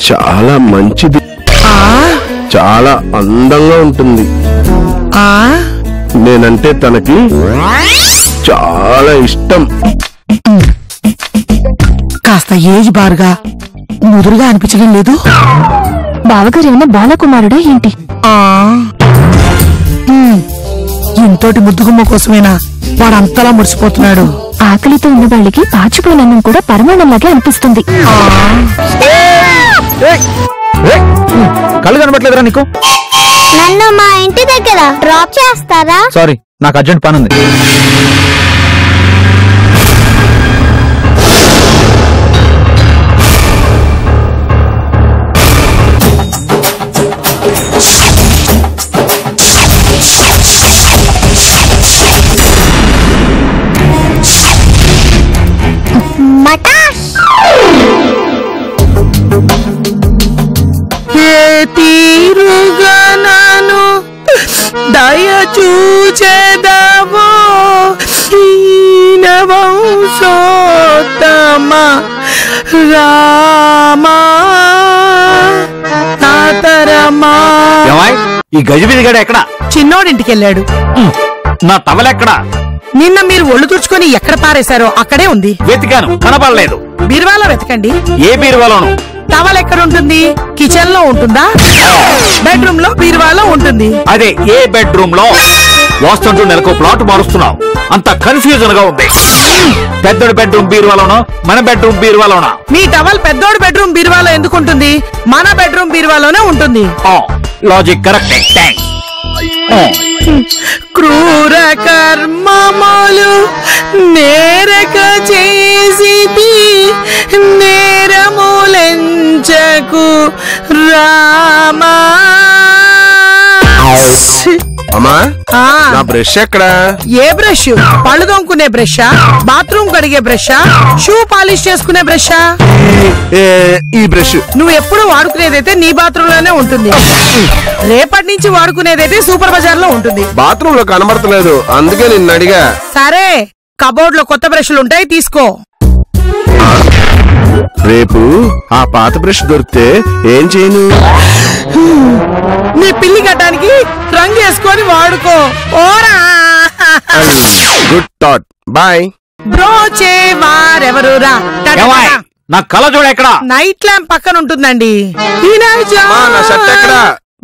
చాలా మంచిది, చాలా అందంగా ఉంటుంది. నేనంటే తనకి చాలా ఇష్టం. కాస్త ఏజ్ బారుగా ముదురుగా అనిపించడం లేదు? బావగారు ఏమన్నా బాలకుమారుడా ఏంటి? ఇంతోటి ముద్దుగుమ్మ కోసమేనా వాడంతలా మురిసిపోతున్నాడు? ఆకలితో ఉన్న వాళ్ళకి పాచిపోయినన్నం కూడా పరమాణంలాగే అనిపిస్తుంది. కళ్ళు కనబట్లేదురా నీకు? నన్ను మా ఇంటి దగ్గర డ్రాప్ చేస్తారా? సారీ, నాకు అర్జెంట్ పని ఉంది. తీరుగా నాను దయ చూచెదవో వంశోత్తమ రామా తాతరమా. ఈ గజిబిజి గడ ఎక్కడా? చిన్నోడింటికెళ్ళాడు. నా టవలెక్కడా? నిన్న మీరు ఒళ్ళు తుడుచుకొని ఎక్కడ పారేశారో అక్కడే ఉంది. వెతికాను, కనపడలేదు. బీరువాలో వెతకండి. ఏ బీరువాలోను? టవల్ ఎక్కడ ఉంటుంది? కిచెన్ లో ఉంటుందా? బెడ్రూమ్ లో, బీరువాలో ఉంటుంది. అదే ఏ బెడ్రూమ్ లో? వస్తుంటూ నెలకు ప్లాట్ మారుస్తున్నావు, అంత కన్ఫ్యూజన్ గా ఉంది. పెద్దోడి బెడ్రూమ్ బీరువాలోనో మన బెడ్రూమ్ బీరువాలోనా? మీ టవల్ పెద్దోడి బెడ్రూమ్ బీరువాలో ఎందుకు ఉంటుంది? మన బెడ్రూమ్ బీరువాలోనే ఉంటుంది. లాజిక్ కరెక్టే. థాంక్స్. క్రూర కర్మములు నేరక చేసి నేరములెంచకు రామా. అమ్మా, నా బ్రష్ ఎక్కడా? ఏ బ్రష్? పళ్ళు తోముకునే బ్రషా? బాత్రూమ్ కడిగే బ్రషా? షూ పాలిష్ చేసుకునే బ్రషా? ఈ బ్రష్ నువ్వు ఎప్పుడు వాడుకునేదైతే నీ బాత్రూమ్ లోనే ఉంటుంది. రేపటి నుంచి వాడుకునేదైతే సూపర్ బజార్ లో ఉంటుంది. బాత్రూమ్ లో కనబడతలేదు, అందుకే నిన్ను అడిగా. సరే, కబోర్డ్ లో కొత్త బ్రష్లు ఉంటాయి, తీసుకో. రేపు ఆ పాత బ్రష్ దొరికితే ఏం చేయను? నీ పిల్లి గడ్డానికి రంగు వేసుకొని వాడుకో. ఓరా. Good thought. బాయ్. బ్రోచే వారెవరురా? నా కళ్ళజోడు ఎక్కడా? నైట్ ల్యాంప్ పక్కన ఉంటుందండి.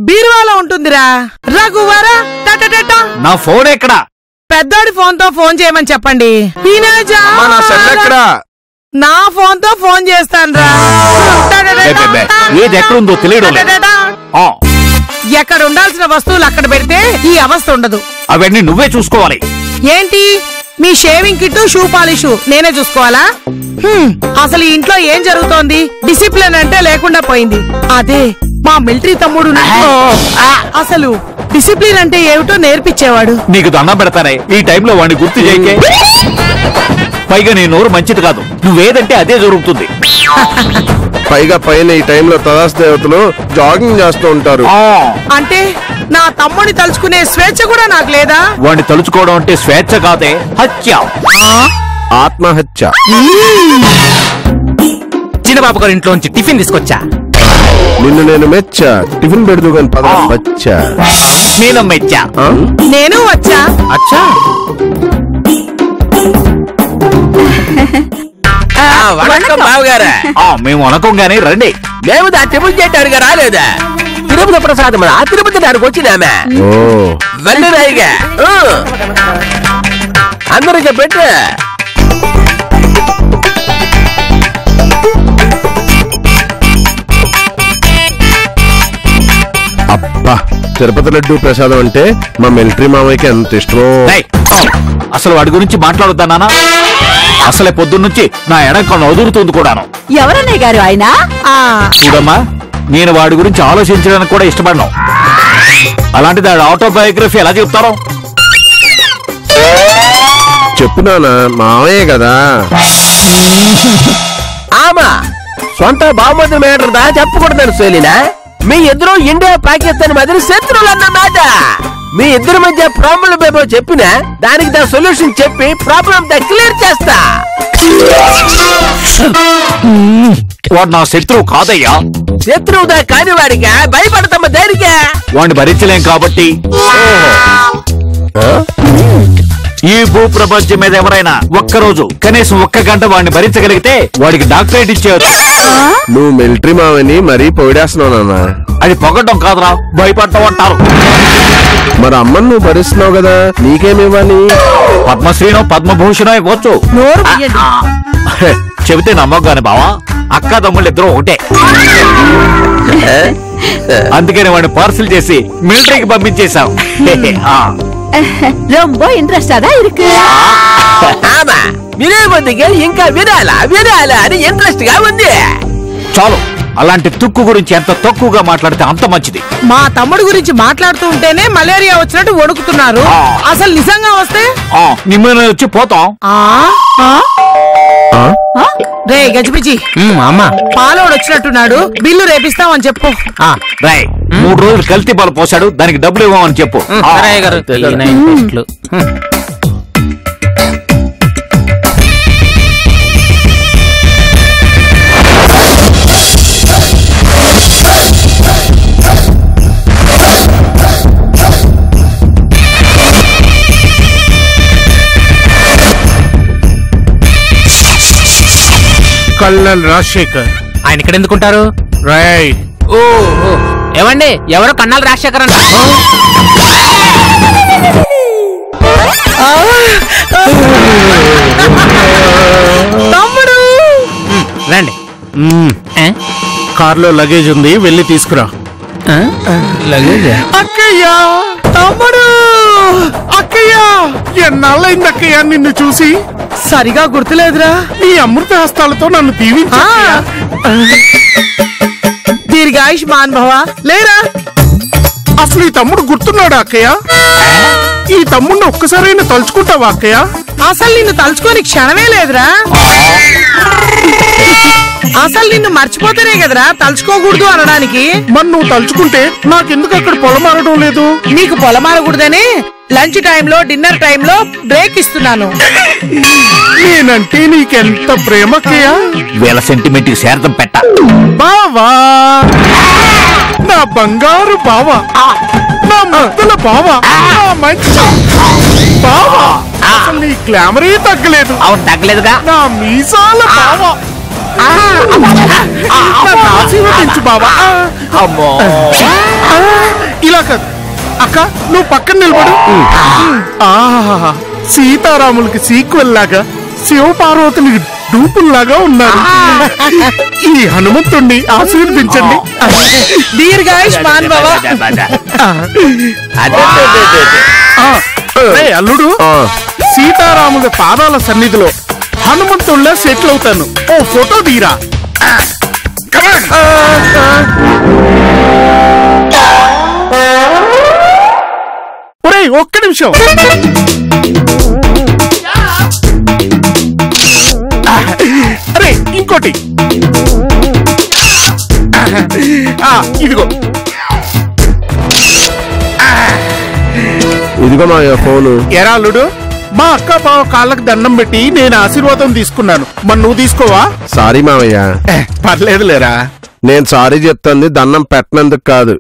బీరువాలో ఉంటుందిరా. రఘువరా. నా ఫోన్ ఎక్కడా? పెద్దోడి ఫోన్ తో ఫోన్ చేయమని చెప్పండి. నా ఫోన్ తో ఫోన్ చేస్తాను రా. ఏది ఎక్కడుందో తెలియడం లేదు. ఎక్కడ ఉండాల్సిన వస్తువులు అక్కడ పెడితే ఈ అవస్థ ఉండదు. అవన్నీ నువ్వే చూసుకోవాలి. ఏంటి? మీ షేవింగ్ కిట్, షూ పాలిష్ నేనే చూసుకోవాలా? అసలు ఈ ఇంట్లో ఏం జరుగుతోంది? డిసిప్లిన్ అంటే లేకుండా పోయింది. అదే మా మిలిటరీ తమ్ముడు అసలు డిసిప్లిన్ అంటే ఏమిటో నేర్పించేవాడు. నీకు దండం పెడతానే, ఈ టైంలో వాడిని గుర్తు చేయకే. పైగా నీ నోరు మంచిది కాదు, నువ్వేదంటే అదే జరుగుతుంది. పైగా పైన ఈ టైంలో తదాస్ దేవతలు జాగింగ్ చేస్తూ ఉంటారు. అంటే నా తమ్ముడిని తలుచుకునే స్వేచ్ఛ కూడా నాకు లేదా? వాడిని తలుచుకోవడం అంటే స్వేచ్ఛ కాదే, హత్య. ఆత్మహత్య. చిన్నబాబు గారి ఇంట్లోంచి టిఫిన్ తీసుకొచ్చా. నిన్ను నేను మెచ్చా. టిఫిన్ పెడుతూ కానీ పద వచ్చా. నేను మెచ్చా. నేను వచ్చా. అచ్చా. మేము అనకంగానే రండి. మేము టిఫిన్ చేయడానికి రాలేదా? తిరుపతి ప్రసాదం తిరుపతి దానికి వచ్చినామే. వెళ్ళరాయిగా అందరికీ పెట్టు. అబ్బా, తిరుపతి లడ్డు ప్రసాదం అంటే మా మిలిటరీ మామయ్యకి ఎంత ఇష్టమో. అసలు వాడి గురించి మాట్లాడొద్దా నాన్న? అసలే పొద్దున్నుంచి నా ఎడంకం వదులుతుంది కూడాను. ఎవరన్నయ్య గారు ఆయన? చూడమ్మా, నేను వాడి గురించి ఆలోచించడానికి కూడా ఇష్టపడను. అలాంటిది వాడి ఆటోబయోగ్రఫీ ఎలా చెప్తారో? చెప్పునానా, మామయ్య కదా. ఆమా సొంత బామ్మది మేటర్ దా చెప్పకూడదని సోలినా. మీ ఇద్దరు ఇండియా పాకిస్తాన్ మధ్య శత్రువులు అన్నమాట. మీ ఇద్దరి మధ్య ప్రాబ్లం ఏమో చెప్పినా దానికి దా సొల్యూషన్ చెప్పి ప్రాబ్లం దా క్లియర్ చేస్తా. వాడు నా శత్రువు కాదయ్యా. శత్రువుదా కాని వాడిగా భయపడతామ దేనికే? వాడిని భరించలేం కాబట్టి ఈ భూ ప్రపంచం మీద ఎవరైనా ఒక్కరోజు కనీసం 1 గంట వాడిని భరించగలిగితే వాడికి డాక్టరేట్ ఇచ్చేయచ్చు. నువ్వు మిలిటరీ మావని మరీ పొగిడేస్తున్నావు నాన్న. అది పొగటం కాదురా, భయపడటం అంటారు. మరి అమ్మని నువ్వు భరిస్తున్నావు కదా, నీకేమివ్వాలి? పద్మశ్రీనో పద్మభూషణో ఇవ్వచ్చు. నోరు ముయ్యండి. చెబితే నమ్మగానే బావా, అక్క తమ్ముళ్ళు ఇద్దరు ఒకటే. అందుకని వాడిని పార్సిల్ చేసి మిలిటరీకి పంపించేశాం. ரொம்ப ఇంట్రెస్టా ఇருக்கு. ఆమా వినే కొద్దిగా ఇంకా వినాలా అని ఇంట్రెస్ట్ గా ఉంది. చాలు, అలాంటి తుక్కు గురించి ఎంత తక్కువగా మాట్లాడితే అంత మంచిది. మా తమ్ముడు గురించి మాట్లాడుతూ ఉంటేనే మలేరియా వచ్చినట్టు వణుకుతున్నారు. అసలు నిజంగా వస్తే నిమ్మని వచ్చి పోతాం. రే గజిబిజి, పాలోడు వచ్చినట్టున్నాడు, బిల్లు రేపిస్తామని చెప్పు. రాయ్, 3 రోజులు కల్తీ పాలు పోసాడు, దానికి డబ్బులు ఇవ్వమని చెప్పు. కల్నల్ రాజశేఖర్. ఆయన ఇక్కడ ఎందుకుంటారు? రైట్. ఏమండి, ఎవరో కన్నాల్ రాజశేఖర్ అంట. తమ్ముడు రండి. కార్లో లగేజ్ ఉంది, వెళ్ళి తీసుకురా. అక్కయ్య, తమ్ముడు, అక్కయ్య. ఎన్నాళ్ళైంది అక్కయ్య నిన్ను చూసి? సరిగా గుర్తులేదురా. నీ అమృత హస్తాలతో నన్ను దీవించు. దీర్ఘాయుష్మాన్ భవ. లేరా? అసలు ఈ తమ్ముడు గుర్తున్నాడా అక్కయ్య? ఈ తమ్ముడిని ఒక్కసారైనా తలుచుకుంటావా అక్కయ్య? అసలు నిన్ను తలుచుకొని క్షణమే లేదురా. అసలు నిన్ను మర్చిపోతేనే కదరా తలుచుకోకూడదు అనడానికి. మరి నువ్వు తలుచుకుంటే నాకెందుకు అక్కడ పొలమారడం లేదు? నీకు పొలమారకూడదని లంచ్ టైంలో, డిన్నర్ టైంలో బ్రేక్ ఇస్తున్నాను. నేనంటే నీకెంత ప్రేమ అక్కయ్య. వీళ్ళ సెంటిమెంట్ శారదం పెట్ట. బావా, నా బంగారు బావా, నా ముద్దల బావా, నా మంచి బావా. అసలు నీ గ్లామరే తగ్గలేదు. అవును, తగ్గలేదుగా. నా మీసాల బావా, నన్ను ఆశీర్వదించు బావా. అమ్మో, ఇలా కాదు అక్క, నువ్వు పక్కన నిలబడు. ఆహా, సీతారాములకి సీక్వెల్ లాగా శివపార్వతులకి డూపుల్లాగా ఉన్నారు. ఈ హనుమంతుణ్ణి ఆశీర్వదించండి. దీర్ఘాయుష్మాన్ భవ. అల్లుడు, సీతారాముల పాదాల సన్నిధిలో హనుమంతుళ్ళ సెటిల్ అవుతాను. ఓ ఫోటో తీరా. ఒరేయ్, ఒక్క నిమిషం. అరే, ఇంకోటి. ఇదిగో ఇదిగో మా ఫోను. ఎరా అల్లుడు, మా అక్క బావ కాళ్ళకి దండం పెట్టి నేను ఆశీర్వాదం తీసుకున్నాను. మరి నువ్వు తీసుకోవా? సారీ మావయ్య. పర్లేదు లేరా. నేను సారీ చెప్తాంది దండం పెట్టనందుకు కాదు,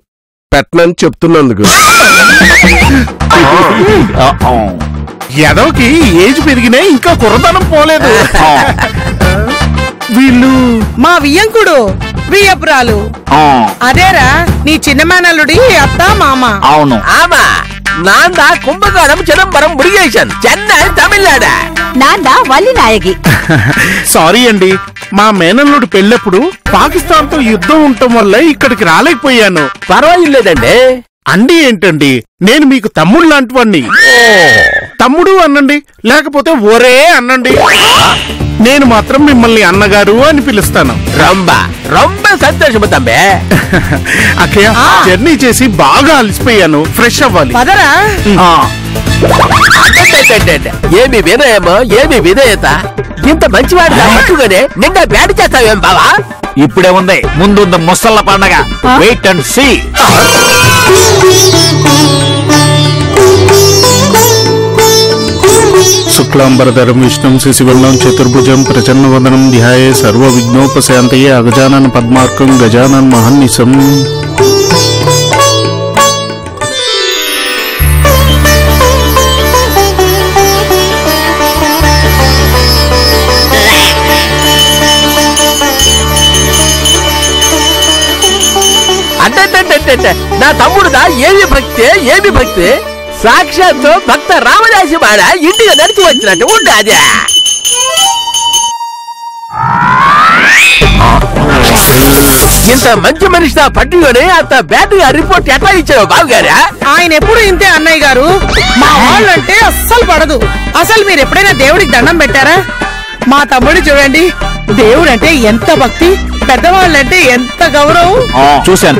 పెట్టనని చెప్తున్నందుకు. ఎదవకి ఏజ్ పెరిగినా ఇంకా కుర్రదనం పోలేదు. వీళ్ళు మా వియ్యంకుడు, వియ్యపురాలు. అదేరా నీ చిన్న మేనల్లుడి అత్త మామ. అవును. ஆமா நான் தான் கும்பகோணம் சிதம்பரம் முருகேசன் சென்னை தமிழ்நாடு. నాందా వల్లి నాయగి. సారీ అండి, మా మేనల్లుడు పెళ్ళప్పుడు పాకిస్తాన్ తో యుద్ధం ఉండటం వల్ల ఇక్కడికి రాలేకపోయాను. పర్వాలేదండి. అండి ఏంటండి, నేను మీకు తమ్ముడు లాంటి వాణ్ణి. తమ్ముడు అనండి, లేకపోతే ఒరే అనండి. నేను మాత్రం మిమ్మల్ని అన్నగారు అని పిలుస్తాను. ரொம்ப ரொம்ப సంతోషం తమ్మి. అక్కయ్య, జర్నీ చేసి బాగా అలసిపోయాను, ఫ్రెష్ అవ్వాలి. పదరా. ఏమి వినయమో, ఏమి విధేయత. ఇంత మంచివాడు పట్టుకుని నిండా బ్యాడ్ చేస్తావేం బావా? ఇప్పుడే ఉంది, ముందు ముసళ్ళ పండగ. Wait and see. సుఖ శుక్లాంబరధరం విష్ణుం శశివర్ణం చతుర్భుజం ప్రసన్నవదనం ధ్యాయే సర్వ విఘ్నోపశాంతయే అగజానన పద్మార్కం గజానన్ మహన్నిశం. నా తమ్ముడుదా ఏమి భక్తి సాక్షాత్తు భక్త రామదాసి బాడ ఇంటిగా నడిచి వచ్చినట్టు ఉండాది. ఇంత మంచి మనిషి పట్టుకొని అంత బ్యాటరీ రిపోర్ట్ ఎట్లా ఇచ్చావు బాబుగారా? ఆయన ఎప్పుడు ఇంతే అన్నయ్య గారు. మా వాళ్ళంటే అస్సలు పడదు. అసలు మీరు ఎప్పుడైనా దేవుడికి దండం పెట్టారా? మా తమ్ముడు చూడండి, దేవుడు అంటే ఎంత భక్తి, పెద్దవాళ్ళంటే ఎంత గౌరవం. చూశాను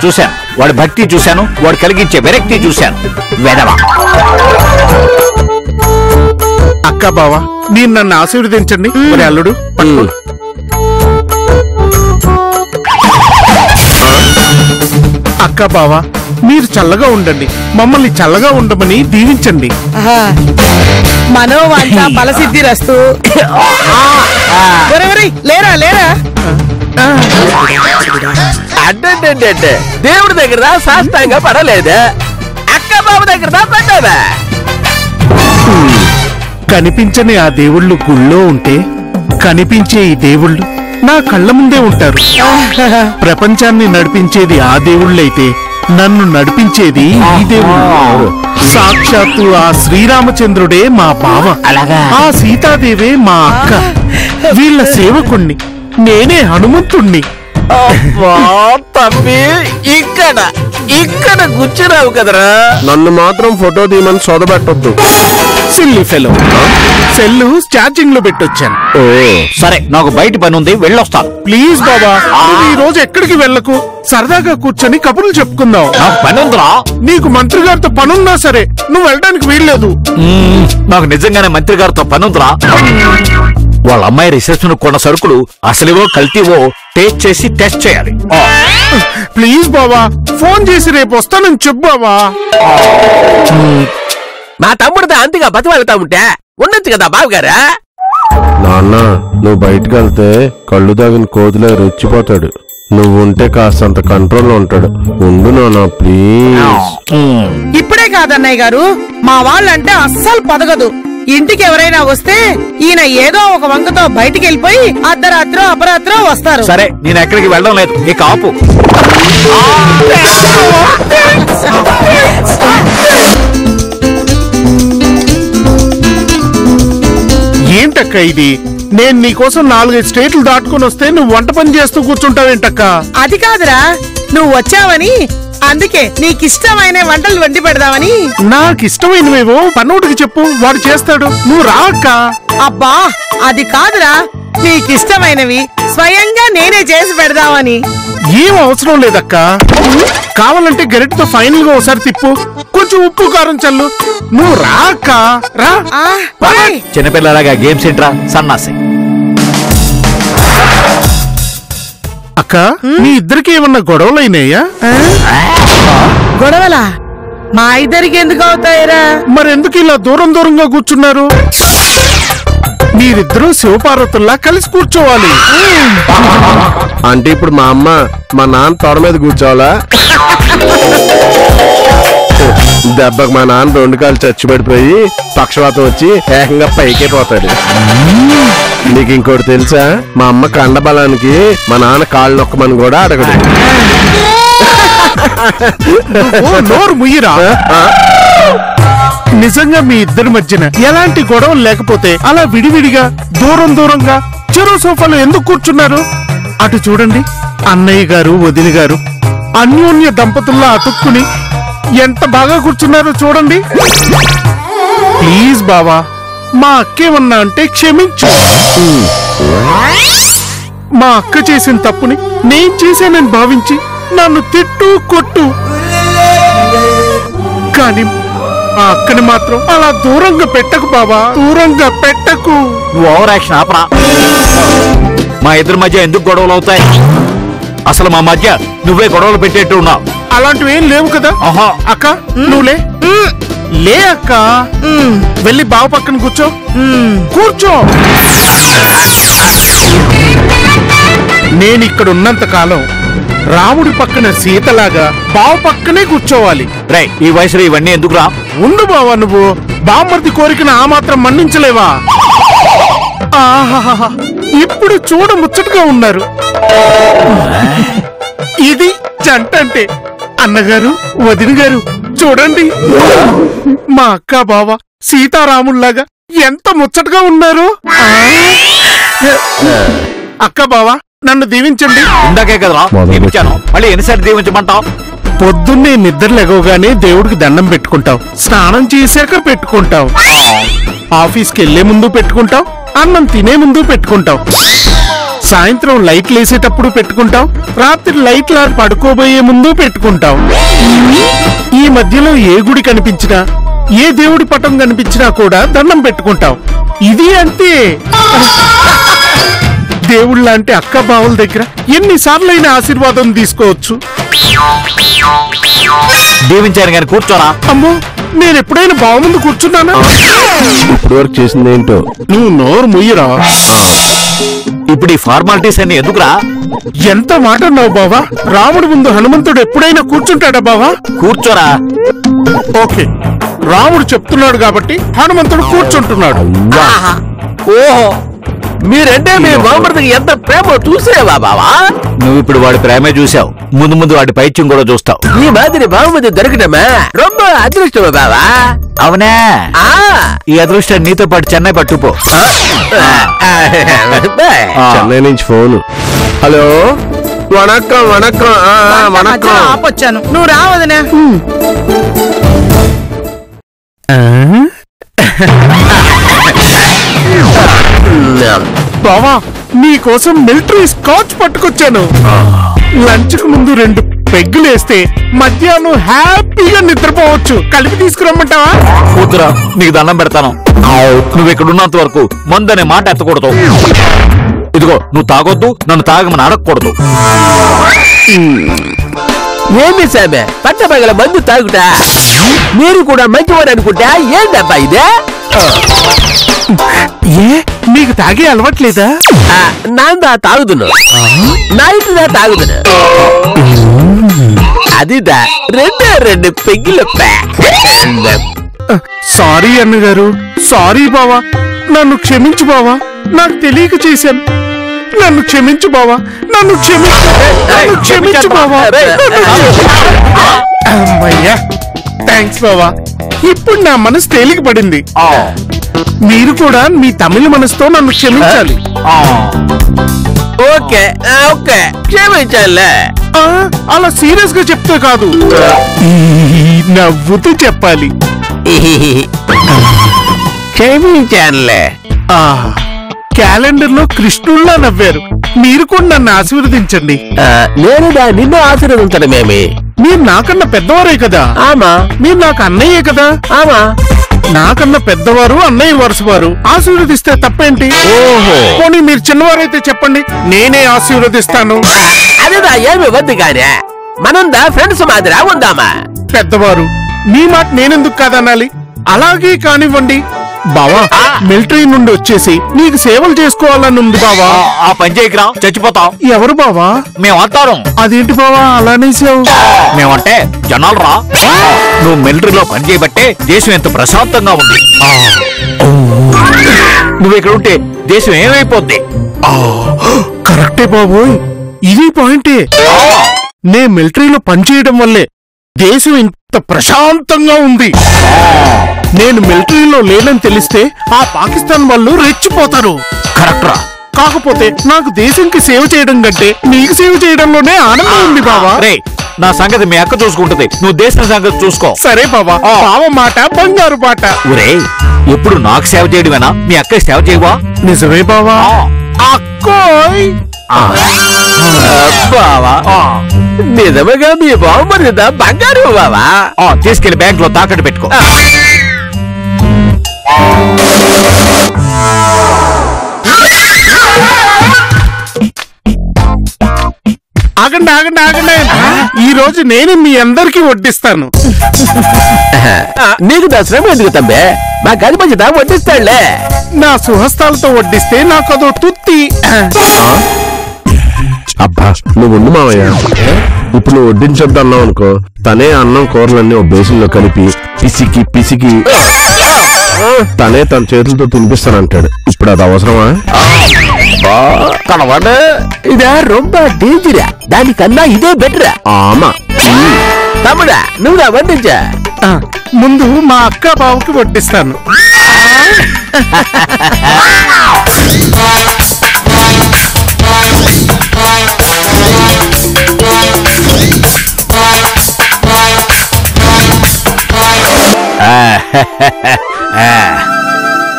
వాడి భక్తి చూశాను, వాడు కలిగించే విరక్తి చూశాను. వెదవా అక్క బావా, మీరు నన్ను ఆశీర్వదించండి. మరి అల్లుడు పట్టుకో. అక్క బావా, మీరు చల్లగా ఉండండి, మమ్మల్ని చల్లగా ఉండమని దీవించండి. మనోవాంఛ ఫలసిద్ధి రస్తు. లేరా అంటే దేవుడి దగ్గర సాష్టాంగా పడలేదు, అక్క బాబు దగ్గర పడ్డావా? కనిపించని ఆ దేవుళ్ళు గుళ్ళో ఉంటే కనిపించే ఈ దేవుళ్ళు నా కళ్ళ ముందే ఉంటారు. ప్రపంచాన్ని నడిపించేది ఆ దేవుళ్ళైతే నన్ను నడిపించేది ఈ దేవుళ్ళు. సాక్షాత్తు ఆ శ్రీరామచంద్రుడే మా బావ, ఆ సీతాదేవే మా అక్క. వీళ్ళ సేవకుణ్ణి, నేనే హనుమంతుణ్ణి. తప్పి ఇక్కడ కూర్చున్నావు కదరా. నన్ను మాత్రం ఫోటో తీయమని సోదబెట్టొద్దు. సిల్లీ ఫెలో, సెల్లు ఛార్జింగ్ లో పెట్టొచ్చాను. సరే, నాకు బయట పని ఉంది, వెళ్ళొస్తాను. ప్లీజ్ బాబా, ఈ రోజు ఎక్కడికి వెళ్ళకు, సరదాగా కూర్చొని కబుర్లు చెప్పుకుందాం. నాకు పని ఉందిరా. నీకు మంత్రి గారితో పనున్నా సరే నువ్వు వెళ్ళడానికి వీల్లేదు. నాకు నిజంగానే మంత్రి గారితో పని ఉందిరా. వాళ్ళ అమ్మాయి రిసెప్షన్ కొన్న సరుకులు అసలువో కల్తీవో టేస్ట్ చేసి టెస్ట్ చేయాలి. ప్లీజ్ బాబా, ఫోన్ చేసి రేపు వస్తానని చెప్పు బాబా. మా తమ్ముడితో అంతగా బతివాళ్తా ఉంటే ఉండొచ్చు కదా బాబుగారా. నాన్న, నువ్వు బయటకు వెళ్తే కళ్ళు తాగిన కోతులే రెచ్చిపోతాడు. నువ్వు ఉంటే కాస్తంత కంట్రోల్లో ఉంటాడు. ఉండు నాన్న ప్లీజ్. ఇప్పుడే కాదన్నయ్య గారు, మా వాళ్ళంటే అస్సలు పదగదు. ఇంటికి ఎవరైనా వస్తే ఈయన ఏదో ఒక వంకతో బయటికి వెళ్ళిపోయి అర్ధరాత్రో అపరాత్రో వస్తారు. సరే, నేను ఎక్కడికి వెళ్ళడం లేదు, ఇక ఆపు. ఏంటక్క ఇది? నేను నీకోసం 4-5 స్టేట్లు దాటుకుని వస్తే నువ్వు వంట పని చేస్తూ కూర్చుంటావేంటక్క? అది కాదురా, నువ్వు వచ్చావని, అందుకే నీకిష్టమైన వంటలు వండి పెడదామని. నాకిష్టమైనవేవో పన్నోటికి చెప్పు, వాడు చేస్తాడు. నువ్వు రా అక్క. అబ్బా, అది కాదురా, నీకిష్టమైనవి స్వయంగా నేనే చేసి పెడదామని. ఏం అవసరం లేదక్క. కావాలంటే గరిటతో ఫైనల్ గా ఒకసారి తిప్పు, కొంచెం ఉప్పు కారం చల్లు. నువ్వు రా అక్క, రా. చిన్నపిల్లలాగా గేమ్స్ ఏంట్రా సన్నాసి. అక్క, మీ ఇద్దరికి ఏమన్నా గొడవలైనాయా? గొడవలా? మా ఇద్దరికి ఎందుకు అవుతాయిరా? మరెందుకు ఇలా దూరం దూరంగా కూర్చున్నారు? మీరిద్దరూ శివపార్వతుల్లా కలిసి కూర్చోవాలి. అంటే ఇప్పుడు మా అమ్మ మా నాన్న తొడ మీద కూర్చోవాలా? దెబ్బకు మా నాన్న 2 కాళ్ళు చచ్చిపడిపోయి పక్షవాతం వచ్చి ఏకంగా పైకే పోతాడు. నీకు ఇంకోటి తెలుసా? మా అమ్మ కండబలానికి మా నాన్న కాళ్ళు నొక్కమని కూడా అడగడు. నోరు ముయ్యిరా. నిజంగా మీ ఇద్దరి మధ్యన ఎలాంటి గొడవలు లేకపోతే అలా విడివిడిగా దూరం దూరంగా చెరో సోఫాలో ఎందుకు కూర్చున్నారు? అటు చూడండి, అన్నయ్య గారు వదిన గారు అన్యోన్య దంపతుల్లా అతుక్కుని ఎంత బాగా కూర్చున్నారో చూడండి. ప్లీజ్ బావా, మా అక్కేమన్నా అంటే క్షమించు. మా అక్క చేసిన తప్పుని నేను చేశానని భావించి నన్ను తిట్టు కొట్టు, కానీ ఆ అక్కని మాత్రం అలా దూరంగా పెట్టకు బావా, దూరంగా పెట్టకు. నువ్వు ఓవర్ యాక్షన్ ఆపరా. మా ఇద్దరి మధ్య ఎందుకు గొడవలు అవుతాయి? అసలు మా మధ్య నువ్వే గొడవలు పెట్టేట్టు ఉన్నావు. అలాంటివి ఏం లేవు కదా. ఆహా. అక్క నువ్వులే. లే అక్క, వెళ్ళి బావ పక్కన కూర్చో. కూర్చో. నేనిక్కడ ఉన్నంత కాలం రాముడి పక్కన సీతలాగా బావ పక్కనే కూర్చోవాలి. రే, ఈ వయసులో ఇవన్నీ ఎందుకురా? ఉండు బావా, నువ్వు బామ్మర్ది కోరికను ఆ మాత్రం మన్నించలేవా? ఆహాహా, ఇప్పుడు చూడ ముచ్చటగా ఉన్నారు. ఇది జంట అంటే. అన్నగారు, వదిన గారు, చూడండి, మా అక్క బావ సీతారాముల్లాగా ఎంత ముచ్చటగా ఉన్నారు. అక్క బావ, నన్ను దీవించండి. ఇందాకే కదరా దీవించాను, మళ్ళీ ఎన్నిసార్లు దీవించమంటావు? పొద్దున్నే నిద్ర లెగవగానే దేవుడికి దండం పెట్టుకుంటావు, స్నానం చేశాక పెట్టుకుంటావు, ఆఫీస్కి వెళ్లే ముందు పెట్టుకుంటావు, అన్నం తినే ముందు పెట్టుకుంటావు, సాయంత్రం లైట్లు వేసేటప్పుడు పెట్టుకుంటావు, రాత్రి లైట్లా పడుకోబోయే ముందు పెట్టుకుంటావు. ఈ మధ్యలో ఏ గుడి కనిపించినా, ఏ దేవుడి పటం కనిపించినా కూడా దండం పెట్టుకుంటావు. ఇది అంతే. దేవుళ్ళంటే అక్క బావుల దగ్గర ఎన్నిసార్లైనా ఆశీర్వాదం తీసుకోవచ్చు. దీవించాను కానీ కూర్చోరా. అమ్మో, నేనెప్పుడైనా బావ ముందు కూర్చున్నానా? ఇప్పుడు వరకు చేసింది ఏంటో. నువ్వు నోరు ముయ్యరా. ఇప్పుడు ఈ ఫార్మాలిటీస్ అన్ని ఎందుకురా? ఎంత మాట అన్నావు బావా? రాముడి ముందు హనుమంతుడు ఎప్పుడైనా కూర్చుంటాడా బావా? కూర్చోరా. ఓకే, రాముడు చెప్తున్నాడు కాబట్టి హనుమంతుడు కూర్చుంటున్నాడు. ఓహో, మీరంటే మీ బామ్మర్దికి ఎంత ప్రేమ చూసేవా బావా? నువ్వు ఇప్పుడు వాడి ప్రేమే చూసావు, ముందు ముందు వాడి పైత్యం కూడా చూస్తావు. ఈ మాదిరి బామ్మర్ది దొరకటమా రొంబ అదృష్టమా బావా? అవునా? ఈ అదృష్టం నీతో పాటు చెన్నై పట్టుపో. చెన్నై నుంచి ఫోను. హలో, వణక్కం వణక్కం వణక్కం. ఆపొచ్చాను, నువ్వు రావదనే. బావా, నీకోసం మిలిటరీ స్కాచ్ పట్టుకొచ్చాను. లంచ్ కు ముందు 2 పెగ్గులేస్తే మధ్యాహ్నం హ్యాపీగా నిద్రపోవచ్చు. కలిపి తీసుకురమ్మంటావా? కూతురా, నీకు దండం పెడతాను. నువ్వు ఇక్కడ ఉన్నంత వరకు మందనే మాట ఎత్తకూడదు. ఇదిగో, నువ్వు తాగొద్దు, నన్ను తాగమని అడగకూడదు. ఏమి సామె పట్టపగల మందు తాగుతా? మీరు కూడా మంచివాడు అనుకుంటా? ఏంటబ్బా ఇదే? ఏ, నీకు తాగే అలవాట్లేదా? నాందా తాగుదును, నైట్ దా తాగుదును. అదిదా 2 పెగ్గుల. సారీ అన్నగారు, సారీ బావా, నన్ను క్షమించు బావా, నాకు తెలియక చేశాను. నన్ను క్షమించు బావా, నన్ను క్షమించు బావా. అమ్మయ్యా, థ్యాంక్స్ బావా. ఇప్పుడు నా మనసు తేలిక పడింది. మీరు కూడా మీ తమిళ మనసుతో నన్ను క్షమించాలి. ఓకే ఓకే, క్షమించాలే. అలా సీరియస్ గా చెప్తే కాదు, నవ్వుతూ చెప్పాలి. క్షమించానులే. క్యాలెండర్ లో కృష్ణుల్లా నవ్వారు. మీరు కూడా నన్ను ఆశీర్వదించండి. నేనుడా నిన్ను ఆశీర్వదించడమేమి? మీరు నాకన్నా పెద్దవారే కదా. ఆమా. మీరు నాకు అన్నయ్యే కదా. ఆమా. నాకన్నా పెద్దవారు, అన్నయ్య వరుసవారు, ఆశీర్వదిస్తే తప్పేంటి? ఓహో, పోనీ మీరు చిన్నవారైతే చెప్పండి, నేనే ఆశీర్వదిస్తాను. అదేదా ఏమి వద్దు కాదే, మనందా ఫ్రెండ్స్ మాదిరా ఉందామా? పెద్దవారు, మీ మాట నేనెందుకు కాదనాలి? అలాగే కానివ్వండి. బావా, మిలిటరీ నుండి వచ్చేసి నీకు సేవలు చేసుకోవాలని ఉంది బావా. ఆ పని చేయకురా, చచ్చిపోతాం. ఎవరు బావా? మేమంటారు. అదేంటి బావా అలానేసావు? మేమంటే జనాలు రా. నువ్వు మిలిటరీలో పని చేయబట్టే దేశం ఎంత ప్రశాంతంగా ఉంది. నువ్వు ఇక్కడ ఉంటే దేశం ఏమైపోద్ది? కరెక్టే బాబోయ్, ఇది పాయింటే. నే మిలిటరీలో పనిచేయడం వల్లే దేశం ఇంత ప్రశాంతంగా ఉంది. నేను మిలిటరీలో లేనని తెలిస్తే ఆ పాకిస్తాన్ వాళ్ళు రెచ్చిపోతారు. కరెక్టరా? కాకపోతే నాకు దేశంకి సేవ చేయడం కంటే నీకు సేవ చేయడంలోనే ఆనందం ఉంది బావా. రే, నా సంగతి మీ అక్క చూసుకుంటది, నువ్వు దేశం సంగతి చూసుకో. సరే బావా, బావ మాట బంగారు బాట. ఒరే, ఎప్పుడు నాకు సేవ చేయడమేనా, మీ అక్క సేవ చేయవా? నిజమే బావా. అక్కోయ్, బావా, నిజముగా మీ బావమరిదా బంగారు బావా? తీసుకెళ్లి బ్యాంక్ లో తాకట్టు పెట్టుకో. ఆగండి ఆగండి ఆగండి ఆగండి ఈ రోజు నేను మీ అందరికి వడ్డిస్తాను. నీకు దసరా ఎందుకు తమ్మే? మా గది మంచిదా వడ్డిస్తాడులే. నా సుహస్తాలతో వడ్డిస్తే నాకు అదో తుత్తి. అబ్బా నువ్వు ఉండు మావయ్య. ఇప్పుడు నువ్వు వడ్డించొద్దు అన్నావు అనుకో, తనే అన్నం కూరలన్నీ ఒక బేసిన్లో కలిపి పిసికి పిసికి తనే తన చేతులతో తినిపిస్తానంటాడు. ఇప్పుడు అది అవసరమా? కనవాడు ఇదా రొంబ డేంజరా, దానికన్నా ఇదే బెటరా. ఆమా తమ్ముడా నువ్వుదా వడ్డించా. ముందు మా అక్క బావుకి వడ్డిస్తాను.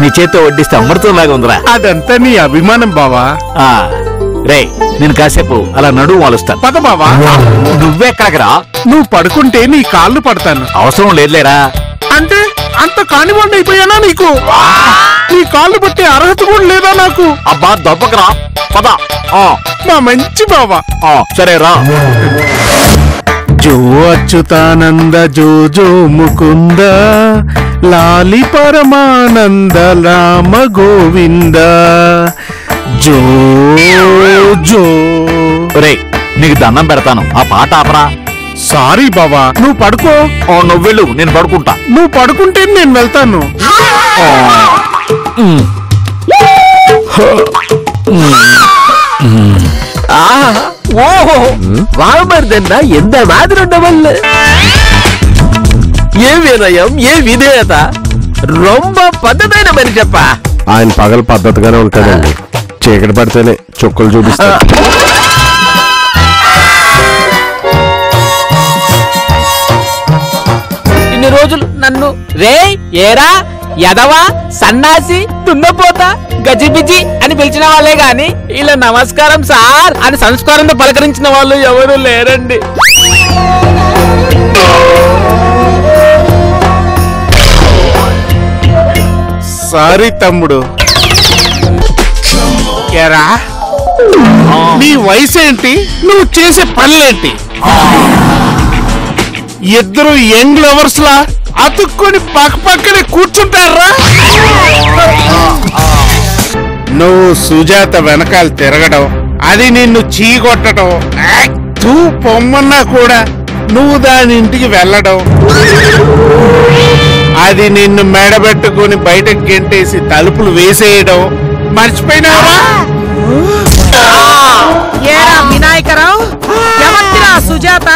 నీ చేత్తో వడ్డిస్తే అమృతంలాగా ఉందిరా. అదంతా నీ అభిమానం బావా. రే నేను కాసేపు అలా నడువు వాలుస్తాను. పద బావా. నువ్వెక్కడికి రా? నువ్వు పడుకుంటే నీ కాళ్ళు పడతాను. అవసరం లేదులేరా. అంటే అంత కానివ్వండి అయిపోయానా నీకు? నీ కాళ్ళు పట్టే అర్హత కూడా లేదా నాకు? అబ్బా దెబ్బకరా పద. మా మంచి బావా. సరే రా. జో అచ్యుతానంద జో జో ముకుంద లాలి పరమానంద రామ గోవింద జో జో. రే నీకు దండం పెడతాను, ఆ పాట ఆపరా. సారీ బావా, నువ్వు పడుకో. నువ్వు వెళ్ళు, నేను పడుకుంటా. నువ్వు పడుకుంటే నేను వెళ్తాను. ஓஹோ வாமர்தன்னா எந்த மாதிரி ఉండవల్లు. ఏ వినయం, ఏ విధేయత, రొంబ పద్ధతైన మనిషప్ప. ఆయన పగల పద్ధతిగానే ఉంటాడండి, చీకటి పడితేనే చుక్కలు చూపిస్తాడు. ఇన్ని రోజులు నన్ను రే ఏరా యదవా సన్నాసి దున్నపోతా గజిబిజి అని పిలిచిన వాళ్ళే గాని ఇలా నమస్కారం సార్ అని సంస్కారంతో పలకరించిన వాళ్ళు ఎవరు లేరండి. సారీ తమ్ముడు. ఎరా నీ వయసు ఏంటి, నువ్వు చేసే పనులేంటి? ఇద్దరు యంగ్ లవర్స్ లా అతుక్కొని పక్క పక్కనే కూర్చుంటారా? నువ్వు సుజాత వెనకాల తిరగడం, అది నిన్ను చీకొట్టడం, తూ పొమ్మన్నా కూడా నువ్వు దాని ఇంటికి వెళ్ళడం, అది నిన్ను మెడబెట్టుకుని బయటకు గెంటేసి తలుపులు వేసేయడం మర్చిపోయినావా? ఏరా వినాయకరావు, ఎవరిరా సుజాత?